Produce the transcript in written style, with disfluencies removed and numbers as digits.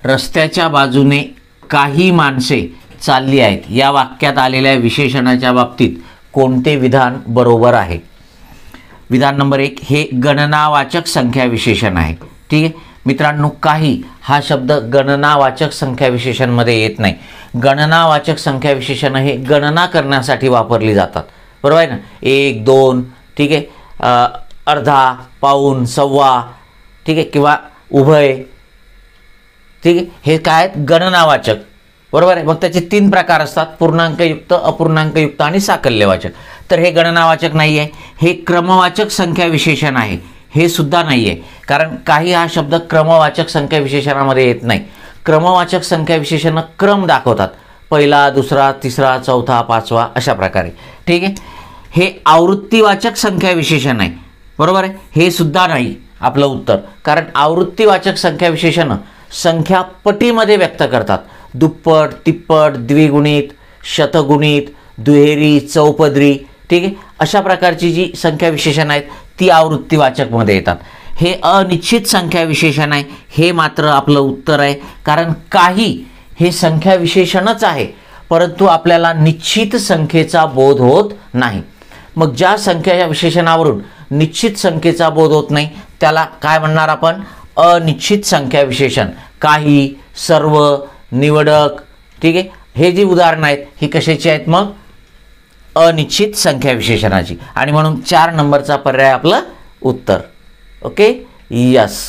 रस्त्याच्या बाजूने काही माणसे चालली आहेत या वाक्यात आलेल्या विशेषणाच्या बाबतीत कोणते विधान बरोबर आहे? विधान नंबर 1 हे गणनावाचक संख्या विशेषण आहे. ठीक आहे मित्रांनो, काही हा शब्द गणनावाचक संख्या विशेषणमध्ये येत नाही. गणनावाचक संख्या विशेषण हे गणना करण्यासाठी वापरली जातात, बरोबर आहे ना. 1 2 ठीक आहे, अर्धा, पाऊण, सव्वा, ठीक आहे, किंवा उभय, ठीक आहे. हे काय आहेत? गणनावाचक, बरोबर आहे. मग त्याचे 3 प्रकार असतात: पूर्णांकयुक्त, अपूर्णांकयुक्त आणि साकल्यवाचक. तर हे गणनावाचक नाही आहे. हे क्रमवाचक संख्या विशेषण आहे, हे सुद्धा नाही आहे. कारण काही हा शब्द क्रमवाचक संख्या विशेषणामध्ये येत नाही. क्रमवाचक संख्या विशेषणं क्रम दाखवतात: पहिला, दुसरा, तिसरा, चौथा, पाचवा, अशा प्रकारे. ठीक आहे. हे आवृत्तीवाचक संख्या विशेषण आहे, बरोबर आहे. हे सुद्धा नाही आपलं उत्तर. कारण आवृत्तीवाचक संख्या विशेषणं संख्या पटीमध्ये व्यक्त करतात: दुप्पट, तिप्पट, द्विगुणित, शतगुणित, दुहेरी, चौपदरी. ठीक आहे. अशा प्रकारची जी संख्या विशेषण आहेत ती आवृत्तीवाचकमध्ये येतात. हे अनिश्चित संख्या विशेषण आहे, हे मात्र आपलं उत्तर आहे. कारण काही हे संख्या विशेषणच आहे, परंतु आपल्याला निश्चित संख्येचा बोध होत नाही. मग ज्या संख्या विशेषणावरून निश्चित संख्येचा बोध होत नाही त्याला काय म्हणणार आपण? अनिश्चित संख्या विशेषण. काही, सर्व, निवडक. ठीक आहे. हे जी उदाहरणं आहेत ही कशाची आहेत? मग अनिश्चित संख्या विशेषणाची. आणि म्हणून 4 नंबरचा पर्याय आपलं उत्तर. Okay, yes.